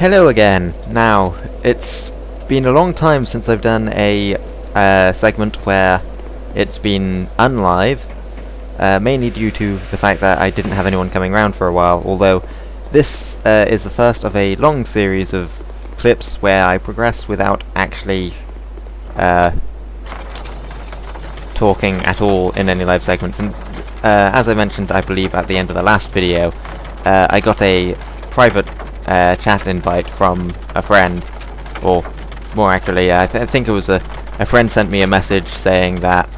Hello again. Now, it's been a long time since I've done a segment where it's been unlive, mainly due to the fact that I didn't have anyone coming around for a while, although this is the first of a long series of clips where I progress without actually talking at all in any live segments. And as I mentioned, I believe at the end of the last video, I got a private chat invite from a friend, or more accurately, I think it was a friend sent me a message saying that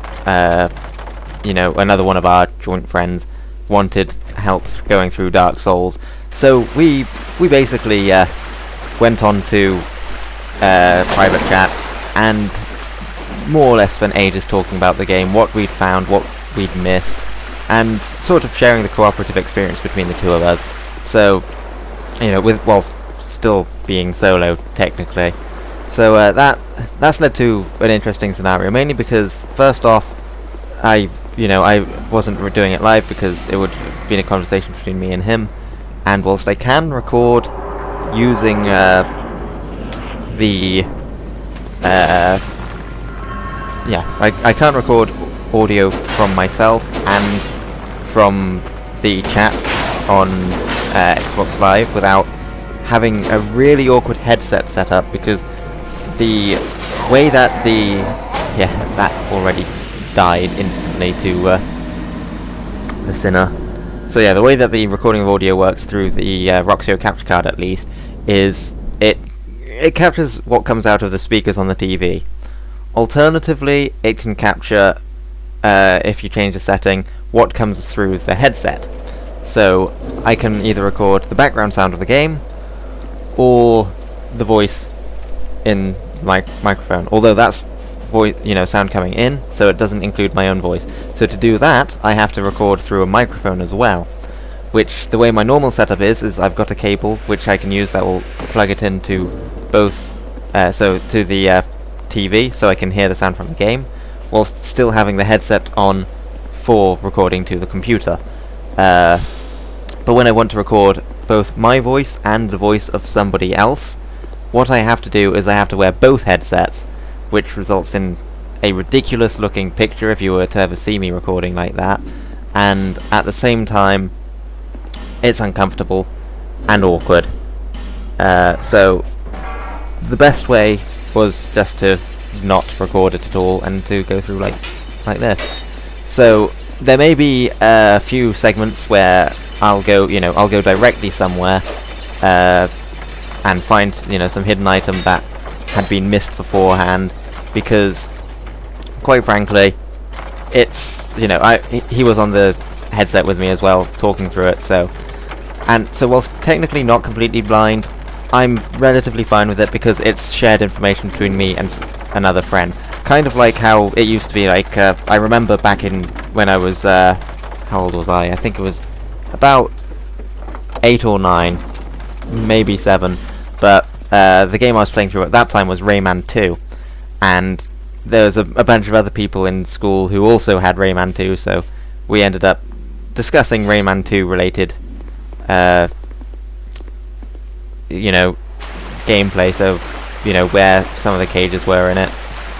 another one of our joint friends wanted help going through Dark Souls. So we basically went on to private chat and more or less spent ages talking about the game, what we'd found, what we'd missed, and sort of sharing the cooperative experience between the two of us. So, while still being solo technically. So that's led to an interesting scenario, mainly because first off, I wasn't doing it live because it would have been a conversation between me and him, and whilst I can record using I can't record audio from myself and from the chat on Xbox Live without having a really awkward headset set up, because the way that that already died instantly to the sinner. So yeah, the way that the recording of audio works through the Roxio capture card, at least, is it captures what comes out of the speakers on the TV. Alternatively, it can capture, if you change the setting, what comes through the headset. So I can either record the background sound of the game or the voice in my microphone, although that's sound coming in, so it doesn't include my own voice. So to do that, I have to record through a microphone as well, which the way my normal setup is I've got a cable which I can use that will plug it into both, so to the TV, so I can hear the sound from the game, whilst still having the headset on for recording to the computer. But when I want to record both my voice and the voice of somebody else, what I have to do is I have to wear both headsets, which results in a ridiculous looking picture if you were to ever see me recording like that, and at the same time it's uncomfortable and awkward. So the best way was just to not record it at all and to go through like this. So there may be a few segments where I'll go directly somewhere and find some hidden item that had been missed beforehand, because quite frankly it's he was on the headset with me as well, talking through it, so whilst technically not completely blind, I'm relatively fine with it because it's shared information between me and another friend, kind of like how it used to be. Like I remember back in when I was how old was I think it was about 8 or 9, maybe 7, but the game I was playing through at that time was Rayman 2, and there was a bunch of other people in school who also had Rayman 2, so we ended up discussing Rayman 2 related gameplay, so where some of the cages were in it,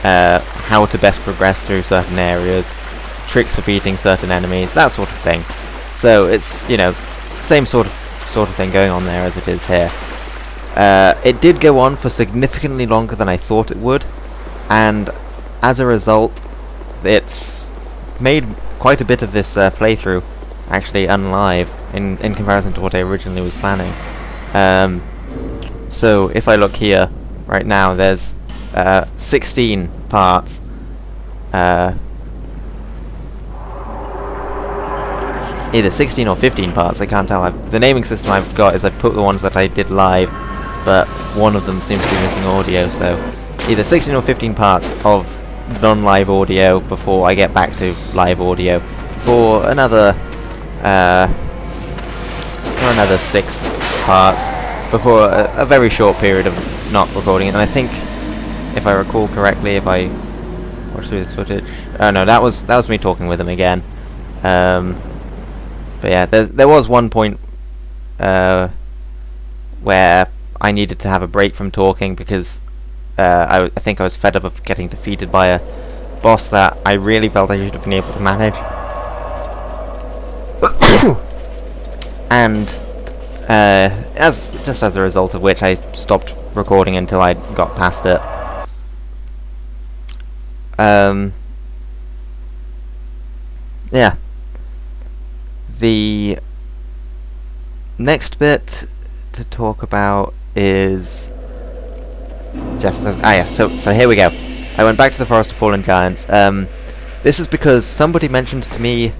how to best progress through certain areas, tricks for beating certain enemies, that sort of thing. So it's same sort of thing going on there as it is here. It did go on for significantly longer than I thought it would, and as a result it's made quite a bit of this playthrough actually unlive in comparison to what I originally was planning. So if I look here right now, there's 16 parts. Either 16 or 15 parts, I can't tell. The naming system I've got is I've put the ones that I did live, but one of them seems to be missing audio, so either 16 or 15 parts of non-live audio before I get back to live audio for another 6 parts before a very short period of not recording it. And I think, if I recall correctly, if I watch through this footage, oh no, that was me talking with him again. But yeah, there was one point where I needed to have a break from talking because I think I was fed up of getting defeated by a boss that I really felt I should have been able to manage. And as a result of which, I stopped recording until I got past it. Yeah. The next bit to talk about is just so here we go. I went back to the Forest of Fallen Giants. This is because somebody mentioned to me,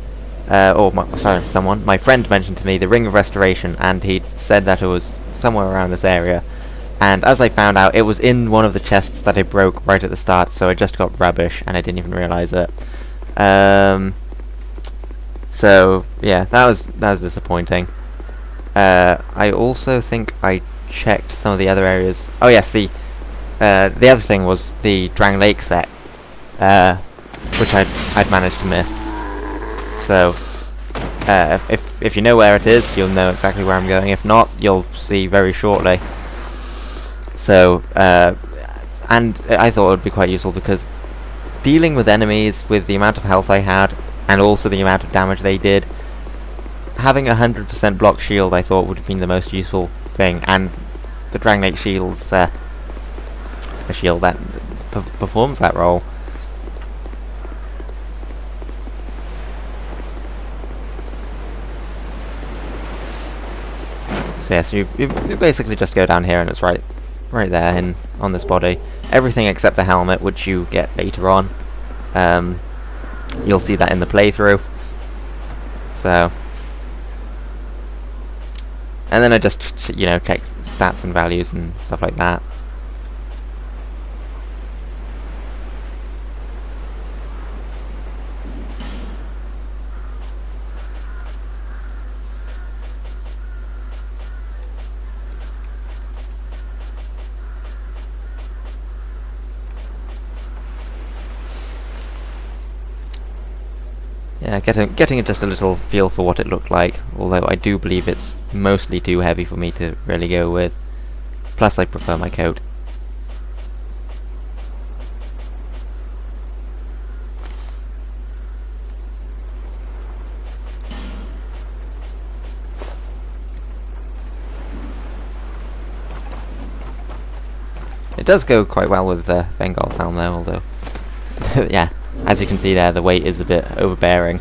my friend mentioned to me the Ring of Restoration, and he said that it was somewhere around this area. And as I found out, it was in one of the chests that I broke right at the start, so I just got rubbish and I didn't even realise it. So yeah, that was disappointing. I also think I checked some of the other areas. Oh yes, the other thing was the Drang Lake set, which I'd managed to miss. So if you know where it is, you'll know exactly where I'm going. If not, you'll see very shortly. So and I thought it would be quite useful because dealing with enemies with the amount of health I had and also the amount of damage they did, having 100% block shield I thought would have been the most useful thing, and the Drang Lake shield's a shield that performs that role. So yes, you basically just go down here and it's right there on this body. Everything except the helmet, which you get later on. You'll see that in the playthrough. So, and then I just check stats and values and stuff like that. Yeah, getting just a little feel for what it looked like, although I do believe it's mostly too heavy for me to really go with. Plus I prefer my coat. It does go quite well with Bengal helm though, although yeah, as you can see there, the weight is a bit overbearing.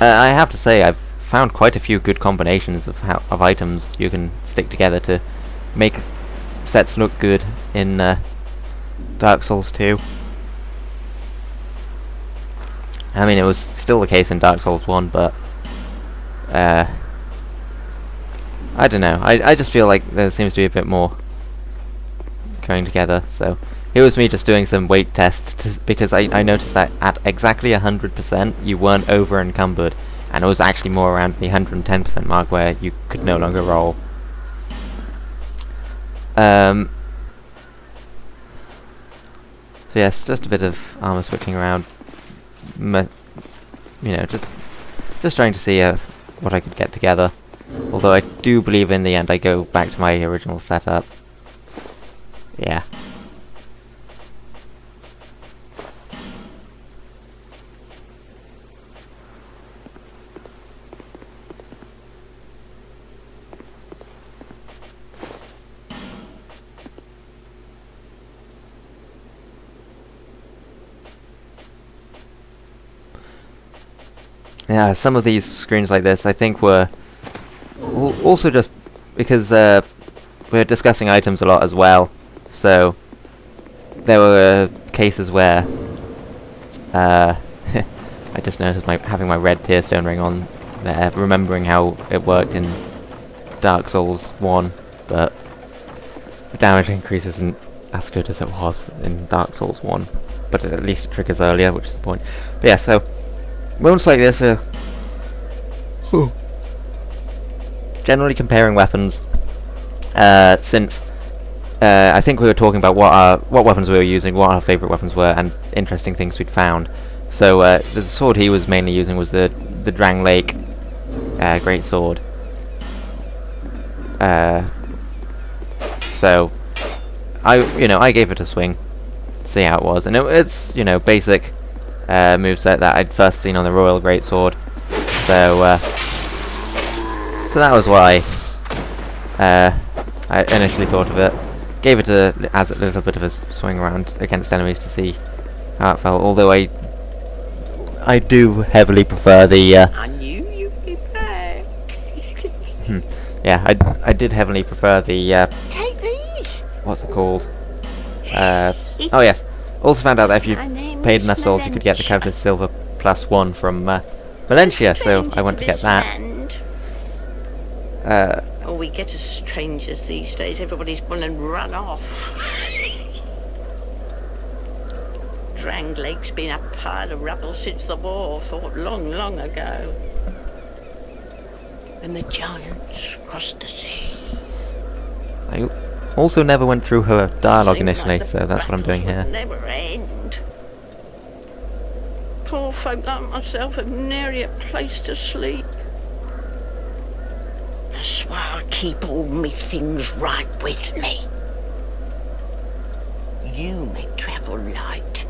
I have to say, I've found quite a few good combinations of items you can stick together to make sets look good in Dark Souls 2. I mean, it was still the case in Dark Souls 1, but I don't know. I just feel like there seems to be a bit more going together. So here was me just doing some weight tests because I noticed that at exactly 100% you weren't over encumbered, and it was actually more around the 110% mark where you could no longer roll. So yes, just a bit of armor switching around, just trying to see what I could get together. Although I do believe in the end I go back to my original setup. Yeah. Yeah, some of these screens like this I think were also just because we're discussing items a lot as well, so there were cases where I just noticed having my red tearstone ring on there, remembering how it worked in Dark Souls 1, but the damage increase isn't as good as it was in Dark Souls 1, but at least it triggers earlier, which is the point. But yeah, so moments like this are generally comparing weapons, since I think we were talking about what weapons we were using, what our favourite weapons were, and interesting things we'd found. So the sword he was mainly using was the Drang Lake great sword. So I gave it a swing, see how it was, and it's basic moveset that I'd first seen on the Royal Greatsword. So that was why I initially thought of it. Gave it as a little bit of a swing around against enemies to see how it felt. Although I do heavily prefer the. I knew you'd be back. Yeah, I did heavily prefer the. Take these. What's it called? Oh yes. Also found out that if you paid enough souls, you could get the Countess Silver +1 from Valencia. So I want to get that. Oh, we get as strangers these days. Everybody's gone and run off. Dranglake's been a pile of rubble since the war, thought long, long ago. And the giants crossed the sea. I also never went through her dialogue initially, Like so that's what I'm doing here. Never end. Poor folk like myself have nary a place to sleep. That's why I keep all me things right with me. You may travel light,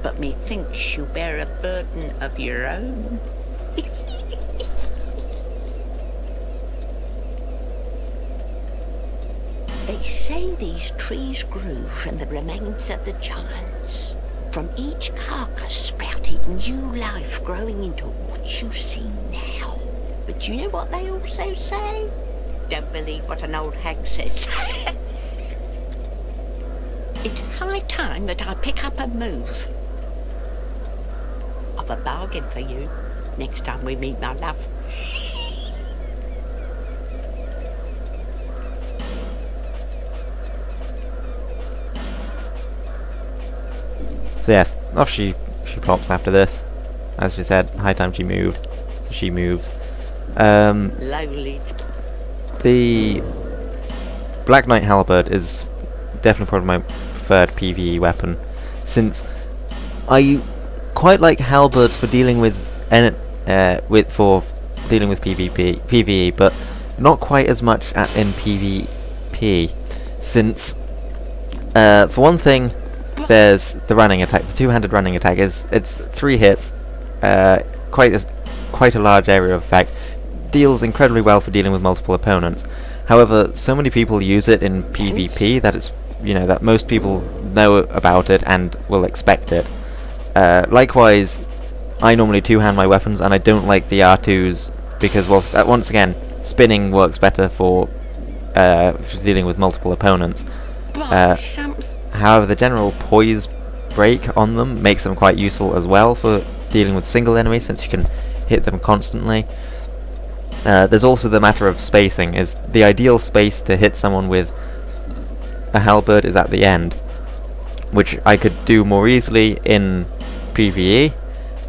but methinks you bear a burden of your own. They say these trees grew from the remains of the giants. From each carcass sprouted new life growing into what you see now. But you know what they also say? Don't believe what an old hag says. It's high time that I pick up and move. I've a bargain for you next time we meet, my love. So yes, off she pops after this. As she said, high time she moved, so she moves. Lowly. The Black Knight Halberd is definitely probably my preferred PvE weapon, since I quite like halberds for dealing with PvE, but not quite as much in PvP, since for one thing, there's the running attack. The two-handed running attack it's 3 hits, quite a large area of effect. Deals incredibly well for dealing with multiple opponents. However, so many people use it in PvP that it's that most people know about it and will expect it. Likewise, I normally two-hand my weapons, and I don't like the R2s because, well, once again, spinning works better for dealing with multiple opponents. However, the general poise break on them makes them quite useful as well for dealing with single enemies, since you can hit them constantly. There's also the matter of spacing. Is the ideal space to hit someone with a halberd is at the end, which I could do more easily in PvE,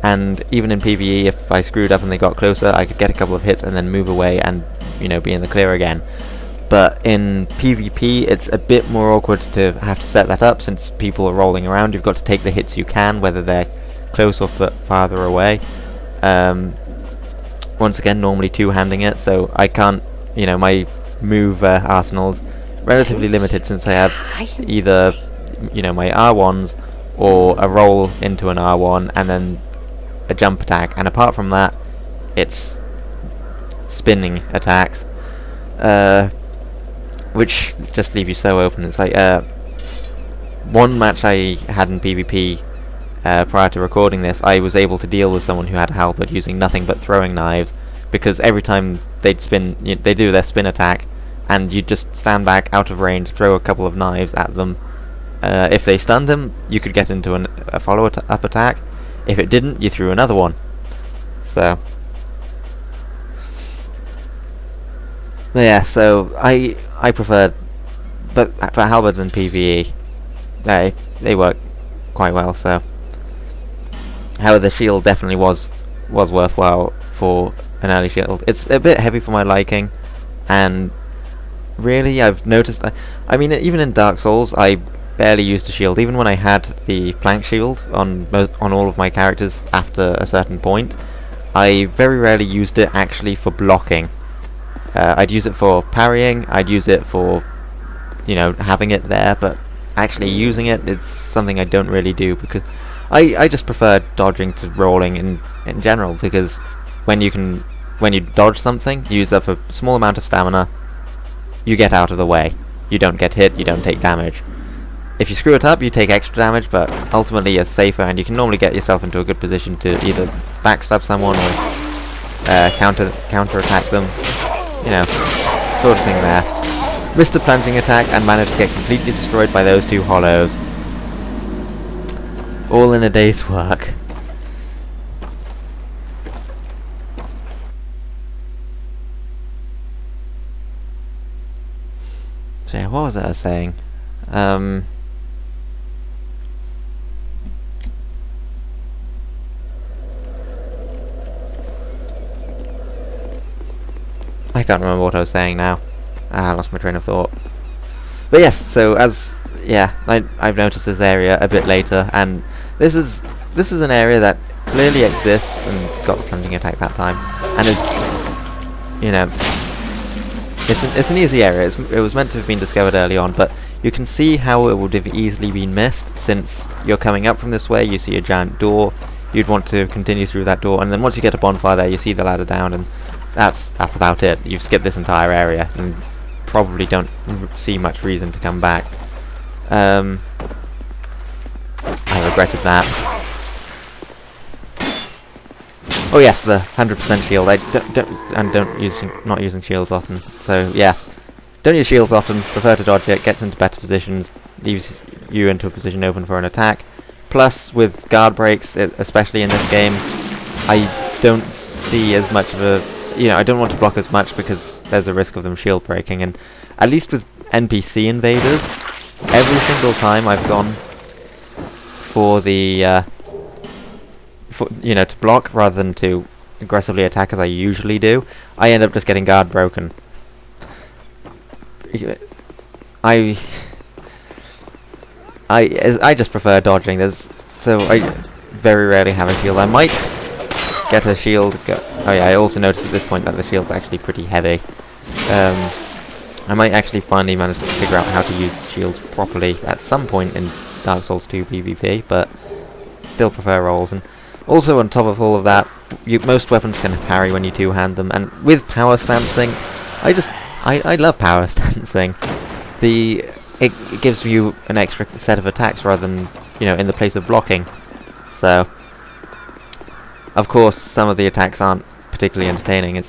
and even in PvE, if I screwed up and they got closer, I could get a couple of hits and then move away and be in the clear again. But in PvP, it's a bit more awkward to have to set that up, since people are rolling around. You've got to take the hits you can, whether they're close or farther away. Once again, normally two-handing it, so I can't, my move arsenal's relatively limited, since I have either, my R1s or a roll into an R1 and then a jump attack, and apart from that, it's spinning attacks, which just leave you so open. It's like, one match I had in PvP, prior to recording this, I was able to deal with someone who had a halberd using nothing but throwing knives, because every time they'd spin, they do their spin attack, and you just stand back out of range, throw a couple of knives at them. If they stunned him, you could get into a follow-up attack. If it didn't, you threw another one. So, but yeah, so I prefer, but for halberds in PvE, they work quite well. So, however, the shield definitely was worthwhile for an early shield. It's a bit heavy for my liking, and really, I've noticed. I mean, even in Dark Souls, I barely used a shield. Even when I had the plank shield on all of my characters after a certain point, I very rarely used it actually for blocking. I'd use it for parrying, I'd use it for, you know, having it there, but actually using it, it's something I don't really do, because I just prefer dodging to rolling in general, because when you dodge something, you use up a small amount of stamina, you get out of the way. You don't get hit, you don't take damage. If you screw it up, you take extra damage, but ultimately you're safer, and you can normally get yourself into a good position to either backstab someone or counter attack them. You know, sort of thing there. Missed a plunging attack and managed to get completely destroyed by those two hollows. All in a day's work. So yeah, what was I saying? I can't remember what I was saying now. I lost my train of thought. But yes, so I've noticed this area a bit later, and this is an area that clearly exists and got the plunging attack that time, and is, you know, it's an easy area. It was meant to have been discovered early on, but you can see how it would have easily been missed, since you're coming up from this way, you see a giant door, you'd want to continue through that door, and then once you get a bonfire there, you see the ladder down, and that's about it. You've skipped this entire area, and probably don't see much reason to come back. I regretted that. Oh yes, the 100% shield. I not using shields often. So yeah, don't use shields often. Prefer to dodge it. Gets into better positions. Leaves you into a position open for an attack. Plus, with guard breaks, especially in this game, I don't see as much of a, you know, I don't want to block as much because there's a risk of them shield breaking, and at least with NPC invaders, every single time I've gone for the, to block rather than to aggressively attack as I usually do, I end up just getting guard broken. I just prefer dodging. So I very rarely have a shield. I might get a shield. Oh yeah, I also noticed at this point that the shield's actually pretty heavy. I might actually finally manage to figure out how to use shields properly at some point in Dark Souls 2 PvP, but still prefer rolls. And also on top of all of that, most weapons can parry when you two-hand them, and with power stancing, I love power stancing. It gives you an extra set of attacks rather than, you know, in the place of blocking. So, of course, some of the attacks aren't particularly entertaining.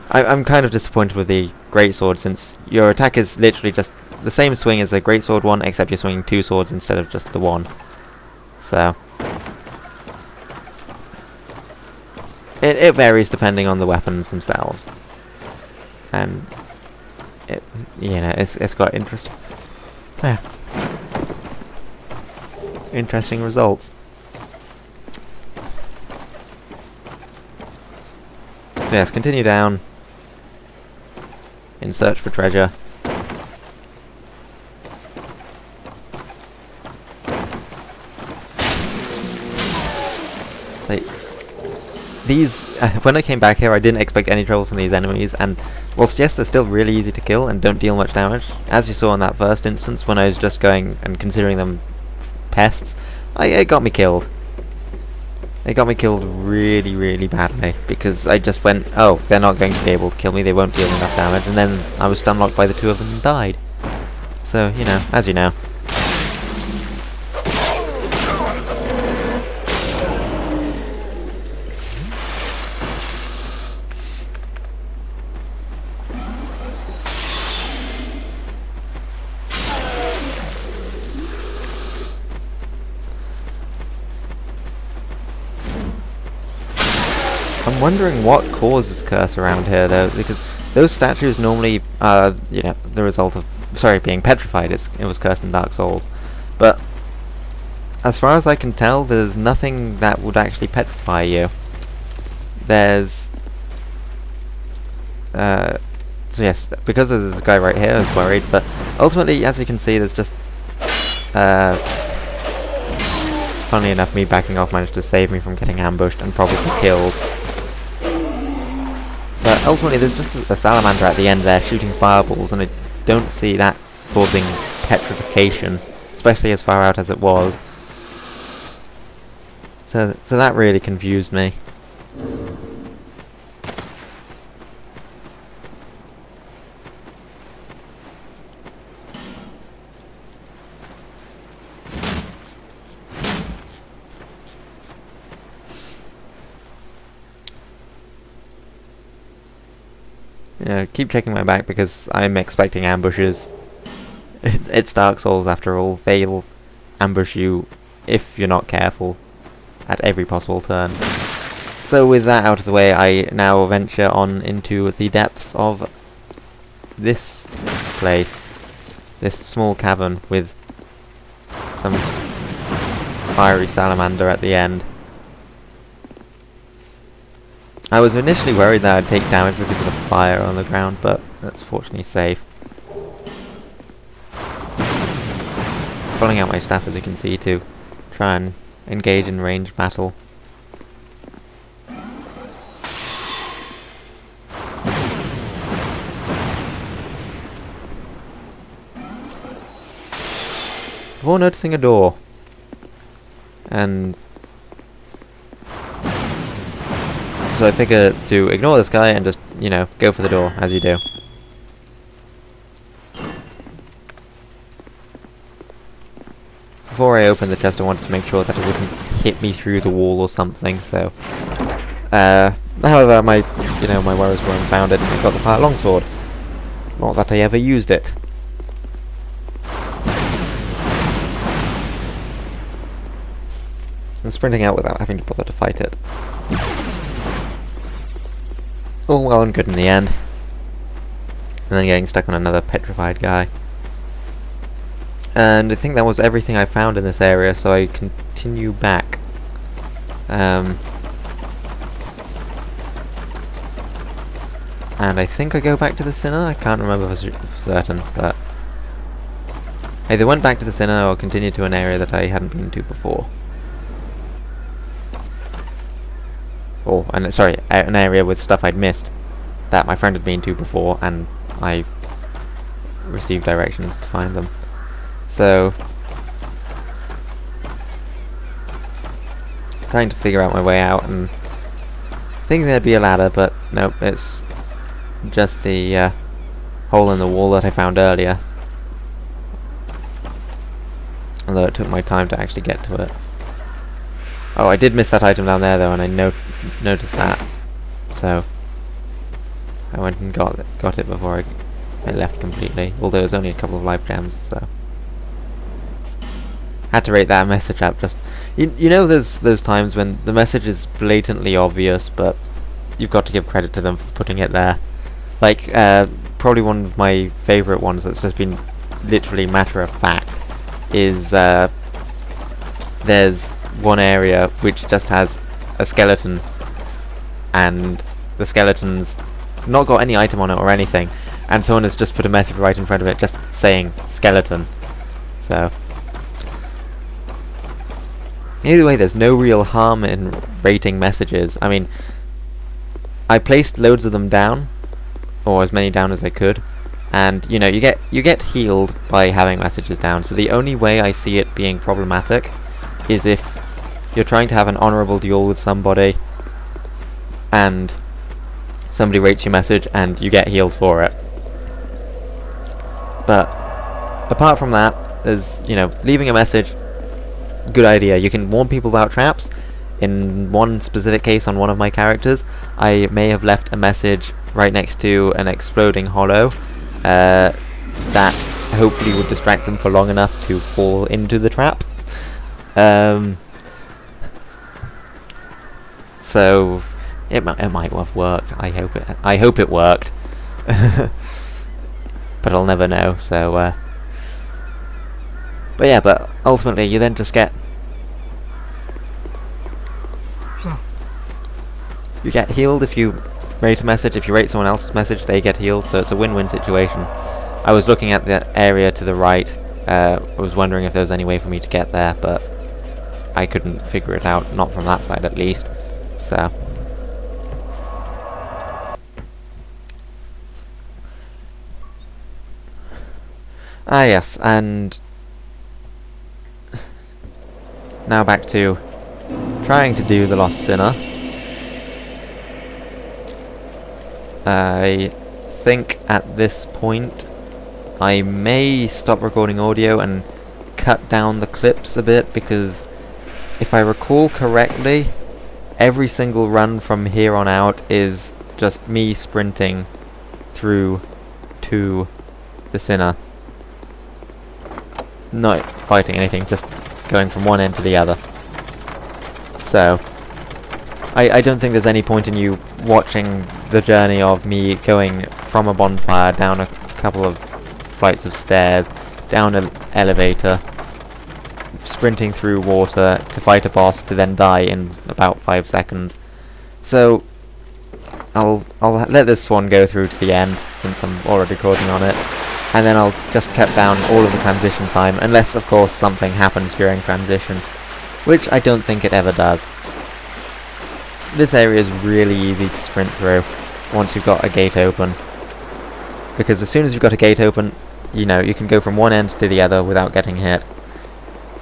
I'm kind of disappointed with the greatsword, since your attack is literally just the same swing as a greatsword one, except you're swinging two swords instead of just the one. So it varies depending on the weapons themselves, and it's got interesting results. Yes, continue down in search for treasure. When I came back here, I didn't expect any trouble from these enemies, and whilst yes, they're still really easy to kill and don't deal much damage, as you saw in that first instance when I was just going and considering them pests, it got me killed. It got me killed really, really badly, because I just went, oh, they're not going to be able to kill me, they won't deal enough damage, and then I was stun locked by the two of them and died. So, you know, as you know. I'm wondering what causes curse around here, though, because those statues normally are, the result of, being petrified. It was cursed in Dark Souls. But as far as I can tell, there's nothing that would actually petrify you. There's, so yes, because there's a guy right here, I was worried, but ultimately, as you can see, there's just, funnily enough, me backing off managed to save me from getting ambushed and probably killed. But ultimately there's just a salamander at the end there shooting fireballs, and I don't see that causing petrification, especially as far out as it was. So that really confused me. Keep checking my back because I'm expecting ambushes. It's Dark Souls after all. They'll ambush you if you're not careful at every possible turn. So with that out of the way, I now venture on into the depths of this place. This small cavern with some fiery salamander at the end. I was initially worried that I'd take damage because of the fire on the ground, but that's fortunately safe. Pulling out my staff, as you can see, to try and engage in ranged battle. Before noticing a door, and so I figure to ignore this guy and just, go for the door, as you do. Before I opened the chest, I wanted to make sure that it wouldn't hit me through the wall or something, so... however, my worries were unfounded, and I got the fire longsword. Not that I ever used it. And sprinting out without having to bother to fight it. All well and good in the end. And then getting stuck on another petrified guy. And I think that was everything I found in this area, so I continue back. And I think I go back to the Sinner? I can't remember for certain, but... I either went back to the Sinner or continued to an area that I hadn't been to before. Sorry, an area with stuff I'd missed that my friend had been to before, and I received directions to find them. So, trying to figure out my way out, and thinking there'd be a ladder, but nope, it's just the hole in the wall that I found earlier. Although it took my time to actually get to it. Oh, I did miss that item down there though, and I noticed that. So I went and got it before I left completely. Although it was only a couple of life gems, so had to rate that message up. Just there's those times when the message is blatantly obvious, but you've got to give credit to them for putting it there. Like probably one of my favourite ones that's just been literally matter of fact is there's one area which just has a skeleton, and the skeleton's not got any item on it or anything, and someone has just put a message right in front of it just saying skeleton. So either way, there's no real harm in rating messages. I mean, I placed loads of them down, or as many down as I could, and you get healed by having messages down. So the only way I see it being problematic is if you're trying to have an honourable duel with somebody and somebody rates your message and you get healed for it. But apart from that, there's, leaving a message, good idea. You can warn people about traps. In one specific case on one of my characters, I may have left a message right next to an exploding hollow that hopefully would distract them for long enough to fall into the trap. So it might have worked. I hope it worked. But I'll never know. So but ultimately you then just get healed if you rate a message. If you rate someone else's message, they get healed, so it's a win-win situation. I was looking at the area to the right. I was wondering if there was any way for me to get there, but I couldn't figure it out, not from that side at least. So Ah yes, and now back to trying to do the Lost Sinner. I think at this point I may stop recording audio and cut down the clips a bit, because if I recall correctly, every single run from here on out is just me sprinting through to the Sinner. Not fighting anything, just going from one end to the other. So, I don't think there's any point in you watching the journey of me going from a bonfire down a couple of flights of stairs, down an elevator, sprinting through water to fight a boss to then die in about 5 seconds. So I'll let this one go through to the end, since I'm already recording on it, and then I'll just cut down all of the transition time, unless of course something happens during transition, which I don't think it ever does. This area is really easy to sprint through once you've got a gate open, because as soon as you've got a gate open, you know, you can go from one end to the other without getting hit.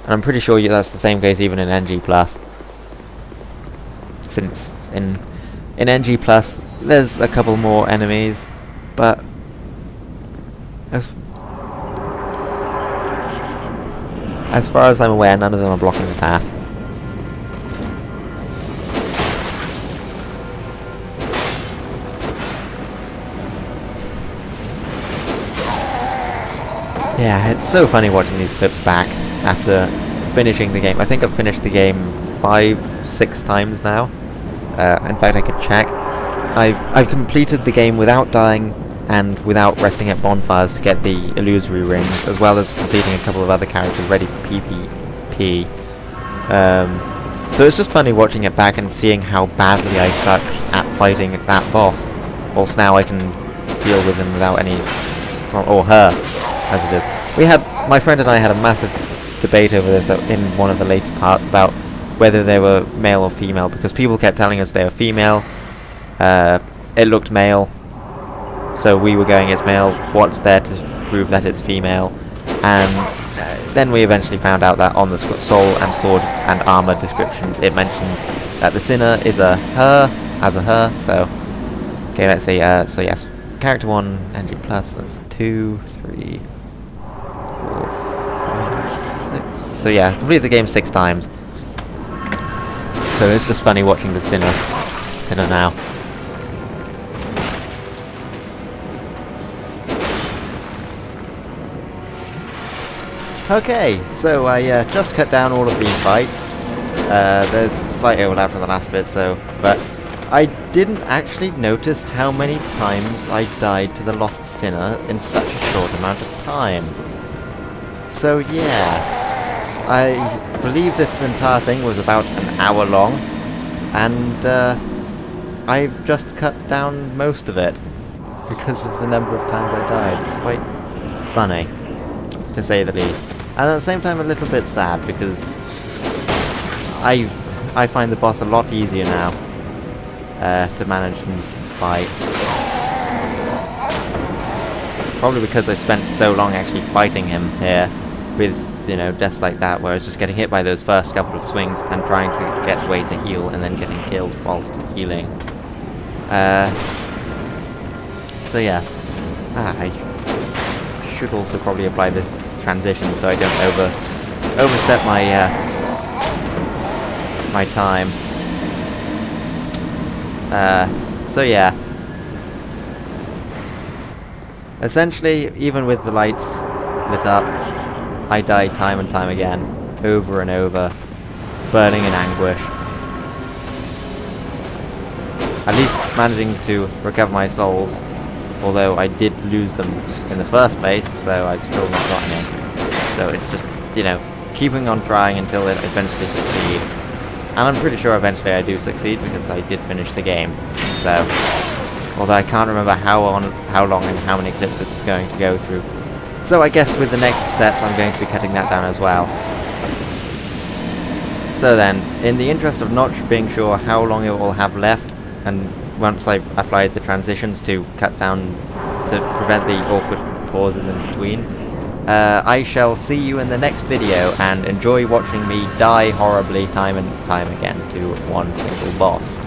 And I'm pretty sure that's the same case even in NG+. Since in NG+, there's a couple more enemies, but as far as I'm aware, none of them are blocking the path. Yeah, it's so funny watching these clips back after finishing the game. I think I've finished the game 5-6 times now. In fact, I could check. I've completed the game without dying and without resting at bonfires to get the illusory rings, as well as completing a couple of other characters ready for PvP. So it's just funny watching it back and seeing how badly I sucked at fighting that boss. Whilst now I can deal with him without any... or her, as it is. My friend and I had a massive debate over this in one of the later parts about whether they were male or female, because people kept telling us they were female. It looked male, so we were going as male. What's there to prove that it's female? And then we eventually found out that on the soul and sword and armor descriptions it mentions that the Sinner is a her, as a her. So okay, let's see. So yes, character 1 NG+, that's 2, 3, 4, 5, 6. So yeah, completed the game 6 times. So it's just funny watching the Sinner now. Okay, so I just cut down all of these fights. There's slight overlap from the last bit, but I didn't actually notice how many times I died to the Lost Sinner in such a short amount of time. So yeah, I believe this entire thing was about an hour long, and I've just cut down most of it because of the number of times I died. It's quite funny, to say the least. And at the same time a little bit sad, because I find the boss a lot easier now to manage and fight. Probably because I spent so long actually fighting him here with, you know, deaths like that, where I was just getting hit by those first couple of swings and trying to get away to heal and then getting killed whilst healing. So yeah, I should also probably apply this transition so I don't overstep my my time. So yeah, essentially, even with the lights lit up, I died time and time again, over and over, burning in anguish. At least managing to recover my souls, although I did lose them in the first place, so I've still not gotten it. So it's just, you know, keeping on trying until it eventually succeeds. And I'm pretty sure eventually I do succeed, because I did finish the game. So, although I can't remember how long and how many clips it's going to go through. So I guess with the next sets I'm going to be cutting that down as well. So then, in the interest of not being sure how long it will have left, and once I've applied the transitions to cut down, to prevent the awkward pauses in between, I shall see you in the next video, and enjoy watching me die horribly time and time again to one single boss.